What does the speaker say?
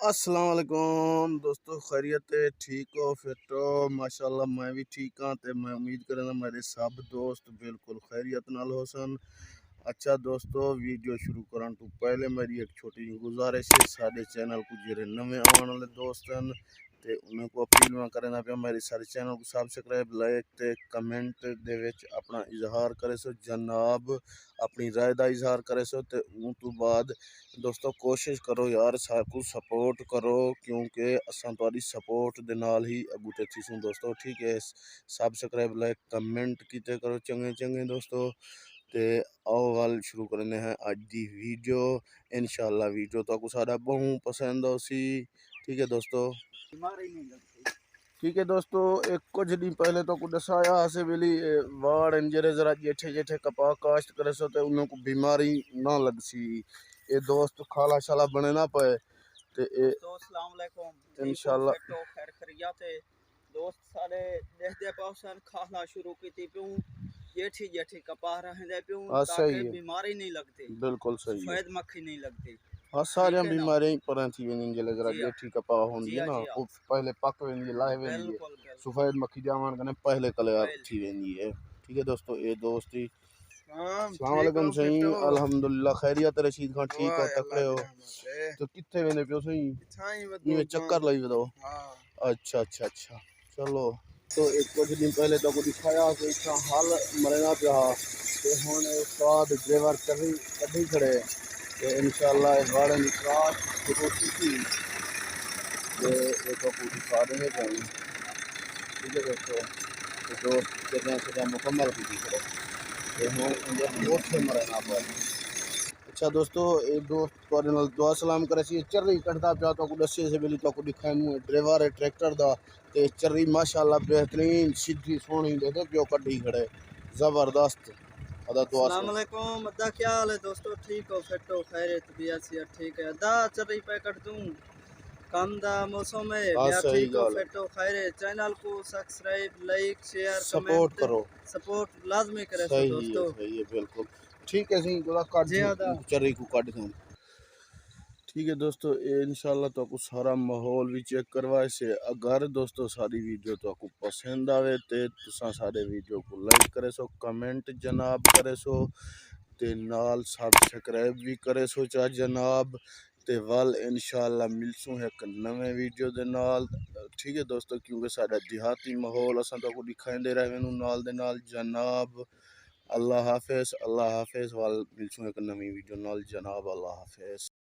अस्सलाम वालेकुम दोस्तों, खैरियत है? ठीक हो? फिट हो? माशाल्लाह मैं भी ठीक हाँ। तो मैं उम्मीद करें मेरे सब दोस्त बिल्कुल खैरियत नाल हो सन। अच्छा दोस्तों, वीडियो शुरू करन तो पहले मेरी एक छोटी गुजारिश है, साडे चैनल को जेरे नवे आने वाले दोस्त हैं ते उन्हें को अपील में करना पे मेरे सारे चैनल को सब्सक्राइब, लाइक ते कमेंट दे विच अपना इजहार करे सो जनाब, अपनी राय का इजहार करे सो। ते उन तो बाद दोस्तों कोशिश करो यार साकू सपोर्ट करो, क्योंकि असां तुहाडी सपोर्ट दे नाल ही अगू तक थी दोस्तों। ठीक है, सब्सक्राइब लाइक कमेंट कीते करो चंगे चंगे दोस्तों। ते आओ गल शुरू करने हैं अज की वीडियो। इंशाल्लाह वीडियो तो सारा बहुत पसंद हो सी। ठीक है दोस्तों, ठीक है दोस्तों, एक कुछ दिन पहले तो कुछ दसाया से वेली वाड़ इंजरे जरा जेठे जेठे कपा काश्त करे सो ते उन्हें को बीमारी ना लग सी। ये दोस्त खाला शाला बने ना पाए ते अस्सलाम वालेकुम इंशाल्लाह तो खैर खैरियत है दोस्त सारे देखदे पाउसन खाना शुरू की पियूं जेठी जेठी कपा रहंदे पियूं सही ताकि है, बीमारी नहीं लगती, बिल्कुल सही है। सफेद मक्खी नहीं लगती। हाँ सारिया ठीक है ना बीमारियां पर थी वेंदी जले जरा जी हाँ जेठी कपा जी होंदी है हाँ ना, जी हाँ वो पहले पक वेंदी लाए वेंदी है। बिल्कुल बिल्कुल सफेद मक्खी जावन कने पहले कले पहले थी वेंदी है। ठीक है दोस्तों, ये दोस्ती हाँ अस्सलाम ठीक वालेकुम हो सही। फिट हो अल्हम्दुलिल्लाह खैरियत रशीद खान ठीक दुआ हो है अल्लाह तकड़े दी हो? रहमत है तो कितने वेंदे पियो सही? इथाई ये वदो चक्कर जान लाई बताओ। हाँ अच्छा अच्छा अच्छा, चलो। तो एक कुछ दिन पहले तो कुछ दिखाया कि इसका हाल मरना पिया ते हुन उस्ताद ड्राइवर कभी खड़े ते इंशाल्लाह इस गाड़ी की क्रास शुरू की ते ये तो पूरी दिखा देंगे कहीं। ठीक है दोस्तों, तो दोस्त जगह मुकम्मल की खड़े ते हुन इंजन बहुत से मरना पर। अच्छा दोस्तों, ये दोस्त तुहाडे नाल दुआ सलाम करे सी। चर्री कटदा पिया तो को दस्से से बेली तो को दिखाऊं ड्राइवर है ट्रैक्टर दा ते चर्री माशाल्लाह बेहतरीन सीधी सोहनी दे पियो कड्डी खड़े जबरदस्त। अदा दुआ अस्सलाम से वालेकुम अद्दा क्या हाल है दोस्तों, ठीक हो फिट हो खैर तबीयत से ठीक है अद्दा चल पैकेट दूं कम दा मौसम है हाँ बिया सही ठीक हो गाल है, फिट हो खैर चैनल को subscribe like share support comment करो। सपोर्ट लाजमी करे सो दोस्तों। सही है बिल्कुल। ठीक है सी थोड़ा काट जी दूं अदा चर्री को काट दूं। ठीक है दोस्तों, ये इंशाल्लाह तो आपको सारा माहौल भी चेक करवाए से। अगर दोस्तों सारी वीडियो तो आपको पसंद आवे तो तुसा सारे वीडियो को लाइक करे सो, कमेंट जनाब करे सो, ते नाल सब्सक्राइब भी करे सो चा जनाब। ते वल इंशाल्लाह मिलसूं एक नवे वीडियो दे नाल। ठीक है दोस्तों, क्योंकि साडा देहाती माहौल असां तो दिखाइंदे रहे नाल दे नाल जनाब। अल्लाह हाफिज वल मिलसूं एक नवी वीडियो नाल जनाब। अल्लाह हाफिज।